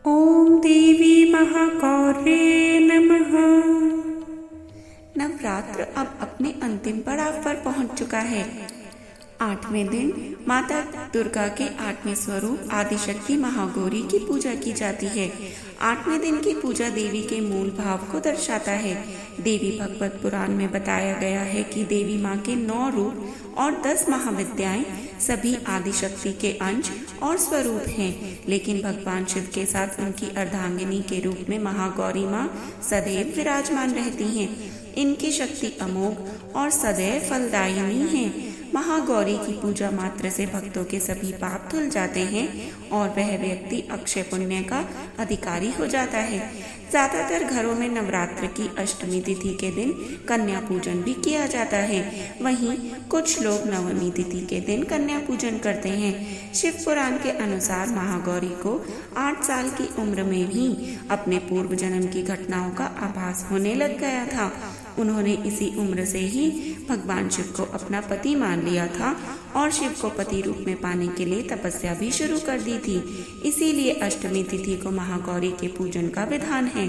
ओम देवी महागौर्ये नमः। नवरात्र अब अपने अंतिम पड़ाव पर पहुंच चुका है। 8वें दिन माता दुर्गा के 8वें स्वरूप आदिशक्ति महागौरी की पूजा की जाती है। 8वें दिन की पूजा देवी के मूल भाव को दर्शाता है। देवी भगवत पुराण में बताया गया है कि देवी माँ के 9 रूप और 10 महाविद्याएं सभी आदिशक्ति के अंश और स्वरूप हैं, लेकिन भगवान शिव के साथ उनकी अर्धांगिनी के रूप में महागौरी माँ सदैव विराजमान रहती हैं। इनकी शक्ति अमोघ और सदैव फलदायिनी है। महागौरी की पूजा मात्र से भक्तों के सभी पाप धुल जाते हैं और वह व्यक्ति अक्षय पुण्य का अधिकारी हो जाता है। ज्यादातर घरों में नवरात्र की अष्टमी तिथि के दिन कन्या पूजन भी किया जाता है। वहीं कुछ लोग नवमी तिथि के दिन कन्या पूजन करते हैं। शिव पुराण के अनुसार महागौरी को 8 साल की उम्र में ही अपने पूर्व जन्म की घटनाओं का आभास होने लग गया था। उन्होंने इसी उम्र से ही भगवान शिव को अपना पति मान लिया था और शिव को पति रूप में पाने के लिए तपस्या भी शुरू कर दी थी। इसीलिए अष्टमी तिथि को महागौरी के पूजन का विधान है।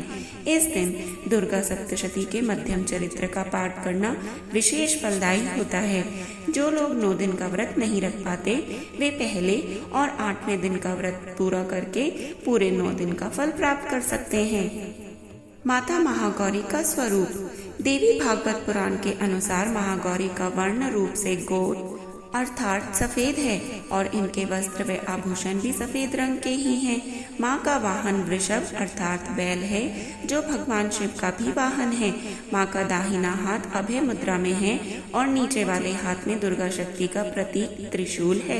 इस दिन दुर्गा सप्तशती के मध्यम चरित्र का पाठ करना विशेष फलदायी होता है। जो लोग 9 दिन का व्रत नहीं रख पाते वे पहले और 8वें दिन का व्रत पूरा करके पूरे 9 दिन का फल प्राप्त कर सकते हैं। माता महागौरी का स्वरूप। देवी भागवत पुराण के अनुसार महागौरी का वर्ण रूप से गोड अर्थात सफेद है और इनके वस्त्र व आभूषण भी सफेद रंग के ही हैं। माँ का वाहन वृषभ अर्थात बैल है, जो भगवान शिव का भी वाहन है। माँ का दाहिना हाथ अभय मुद्रा में है और नीचे वाले हाथ में दुर्गा शक्ति का प्रतीक त्रिशूल है।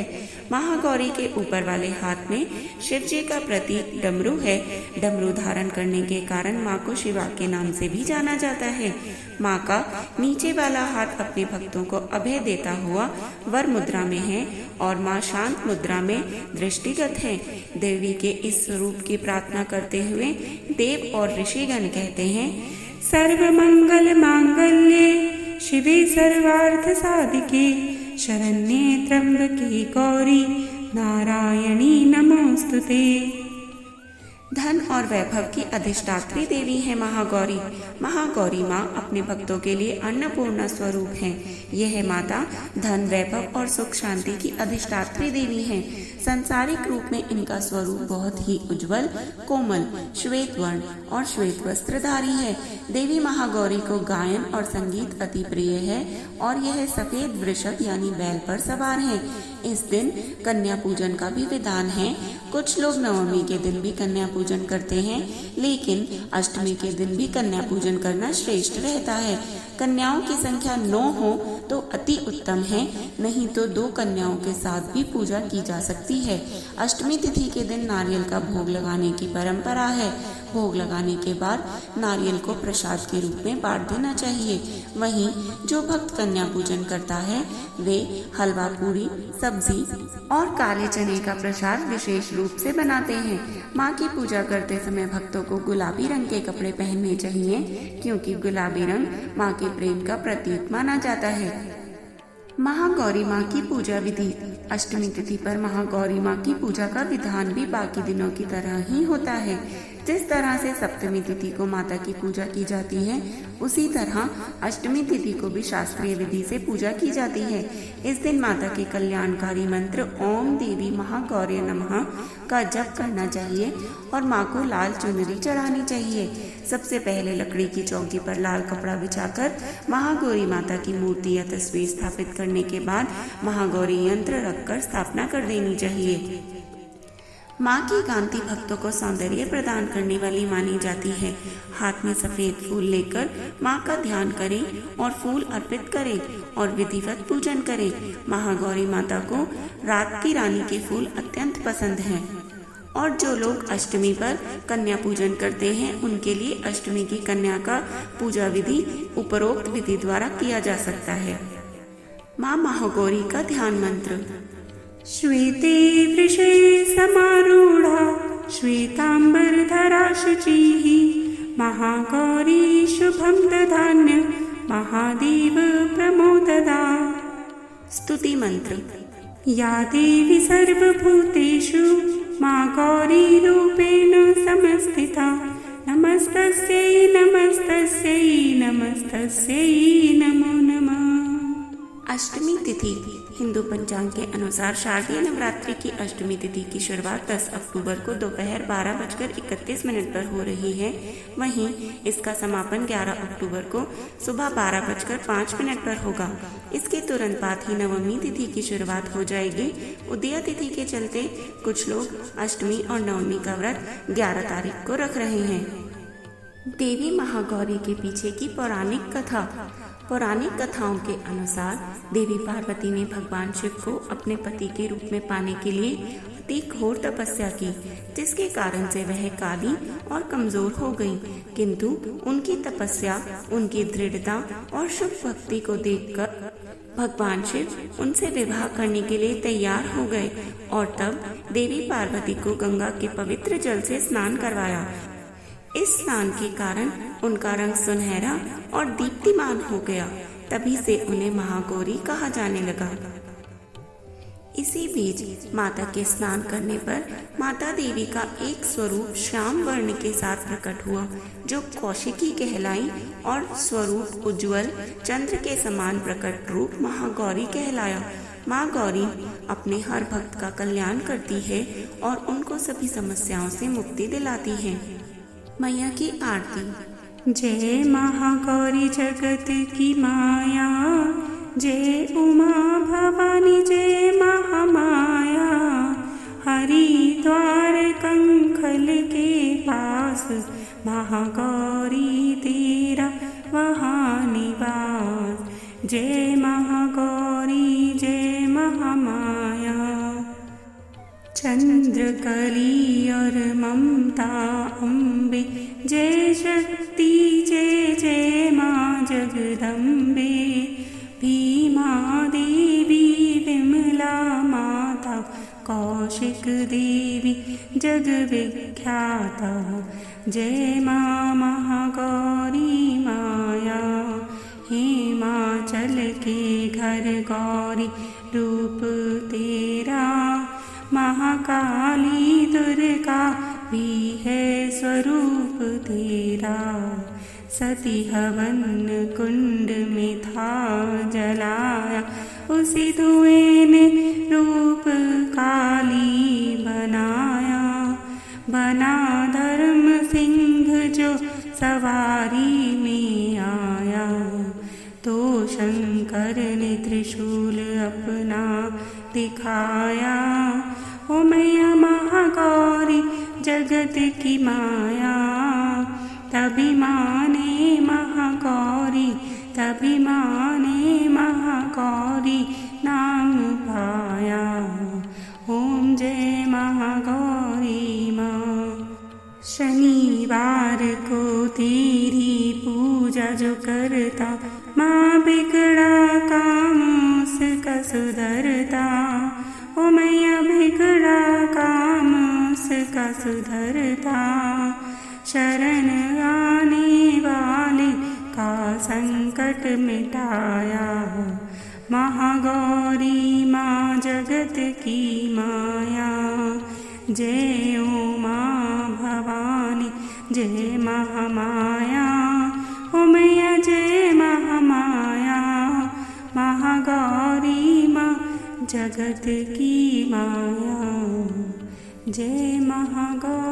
महागौरी के ऊपर वाले हाथ में शिव जी का प्रतीक डमरू है। डमरू धारण करने के कारण माँ को शिवा के नाम से भी जाना जाता है। माँ का नीचे वाला हाथ अपने भक्तों को अभय देता हुआ वर मुद्रा में है और माँ शांत मुद्रा में दृष्टिगत है। देवी के इस स्वरूप की प्रार्थना करते हुए देव और ऋषिगण कहते हैं, सर्व मंगल मांगल्ये शिवे सर्वार्थ साधिके शरण्ये त्र्यंबके गौरी नारायणी नमोस्तुते। धन और वैभव की अधिष्ठात्री देवी है महागौरी। महागौरी माँ अपने भक्तों के लिए अन्नपूर्णा स्वरूप है। यह माता धन वैभव और सुख शांति की अधिष्ठात्री देवी है। सांसारिक रूप में इनका स्वरूप बहुत ही उज्जवल, कोमल, श्वेत वर्ण और श्वेत वस्त्रधारी है। देवी महागौरी को गायन और संगीत अति प्रिय है और यह सफेद वृषभ यानी बैल पर सवार है। इस दिन कन्या पूजन का भी विधान है। कुछ लोग नवमी के दिन भी कन्या पूजन करते हैं, लेकिन अष्टमी के दिन भी कन्या पूजन करना श्रेष्ठ रहता है। कन्याओं की संख्या 9 हो तो अति उत्तम है, नहीं तो 2 कन्याओं के साथ भी पूजा की जा सकती है। अष्टमी तिथि के दिन नारियल का भोग लगाने की परंपरा है। भोग लगाने के बाद नारियल को प्रसाद के रूप में बांट देना चाहिए। वहीं जो भक्त कन्या पूजन करता है वे हलवा पूरी, सब्जी और काले चने का प्रसाद विशेष रूप से बनाते हैं। माँ की पूजा करते समय भक्तों को गुलाबी रंग के कपड़े पहनने चाहिए, क्योंकि गुलाबी रंग माँ के प्रेम का प्रतीक माना जाता है। महागौरी माँ की पूजा विधि। अष्टमी तिथि पर महागौरी माँ की पूजा का विधान भी बाकी दिनों की तरह ही होता है। जिस तरह से सप्तमी तिथि को माता की पूजा की जाती है, उसी तरह अष्टमी तिथि को भी शास्त्रीय विधि से पूजा की जाती है। इस दिन माता के कल्याणकारी मंत्र ओम देवी महागौर्ये नमः का जप करना चाहिए और माँ को लाल चुनरी चढ़ानी चाहिए। सबसे पहले लकड़ी की चौकी पर लाल कपड़ा बिछाकर महागौरी माता की मूर्ति या तस्वीर स्थापित करने के बाद महागौरी यंत्र रखकर स्थापना कर देनी चाहिए। माँ की कांति भक्तों को सौंदर्य प्रदान करने वाली मानी जाती है। हाथ में सफेद फूल लेकर माँ का ध्यान करें और फूल अर्पित करें और विधिवत पूजन करें। महागौरी माता को रात की रानी के फूल अत्यंत पसंद हैं और जो लोग अष्टमी पर कन्या पूजन करते हैं उनके लिए अष्टमी की कन्या का पूजा विधि उपरोक्त विधि द्वारा किया जा सकता है। माँ महागौरी का ध्यान मंत्र। श्वेते वृषे समारूढ़ा श्वेतांबरधरा शुचिः महागौरी शुभं दधान्य महादेव प्रमोददा। स्तुति मंत्र। या देवी सर्वभूतेषु माँ गौरी रूपेण स्थिता नमस्तस्यै नमस्तस्यै नमस्तस्यै नमो नमः। अष्टमी तिथि हिंदू पंचांग के अनुसार शारदीय नवरात्रि की अष्टमी तिथि की शुरुआत 10 अक्टूबर को दोपहर 12:31 पर हो रही है। वहीं इसका समापन 11 अक्टूबर को सुबह 12:05 पर होगा। इसके तुरंत बाद ही नवमी तिथि की शुरुआत हो जाएगी। उदया तिथि के चलते कुछ लोग अष्टमी और नवमी का व्रत 11 तारीख को रख रहे हैं। देवी महागौरी के पीछे की पौराणिक कथा। पौराणिक कथाओं के अनुसार देवी पार्वती ने भगवान शिव को अपने पति के रूप में पाने के लिए अति घोर तपस्या की, जिसके कारण से वह काली और कमजोर हो गई। किंतु उनकी तपस्या, उनकी दृढ़ता और शुभ भक्ति को देखकर भगवान शिव उनसे विवाह करने के लिए तैयार हो गए और तब देवी पार्वती को गंगा के पवित्र जल से स्नान करवाया। इस स्नान के कारण उनका रंग सुनहरा और दीप्तिमान हो गया। तभी से उन्हें महागौरी कहा जाने लगा। इसी बीच माता के स्नान करने पर माता देवी का एक स्वरूप श्याम वर्ण के साथ प्रकट हुआ, जो कौशिकी कहलाई, और स्वरूप उज्जवल चंद्र के समान प्रकट रूप महागौरी कहलाया। माँ गौरी अपने हर भक्त का कल्याण करती है और उनको सभी समस्याओं से मुक्ति दिलाती है। मैया की आरती। जय महागौरी जगत की माया, जय उमा भवानी जय महामाया। हरिद्वार कंखल के पास महागौरी तेरा वहाँ निवास। जय महागौरी जय महामाया। चंद्रकली और ममता अम्बे, जय शक्ति जय जय माँ जगदम्बे। भीमा देवी विमला माता, कौशिक देवी जग विख्याता। जय माँ महागौरी माया। हिमाचल के घर गौरी रूप तेरा, महाकाली दुर्गा भी है स्वरूप तेरा। सती हवन कुंड में था जलाया, उसी धुएं ने रूप काली बनाया। बना धर्म सिंह जो सवारी में आया, तो शंकर ने त्रिशूल अपना दिखाया। ओ मैया महागौरी जगत की माया, तभी माने महागौरी, तभी माने महागौरी नाम पाया। ओम जय महागौरी माँ। शनिवार को तेरी पूजा जो करता, माँ बिगड़ा काम उसका सुधरता। ओ मैया बिगड़ा काम उसका सुधरता। शरण आने वाले का संकट मिटाया। महागौरी माँ जगत की माया। जय उमा भवानी जय महामाया। ओ मैया जय महामाया। महागौरी माँ जगत की माया। जय महागौरी।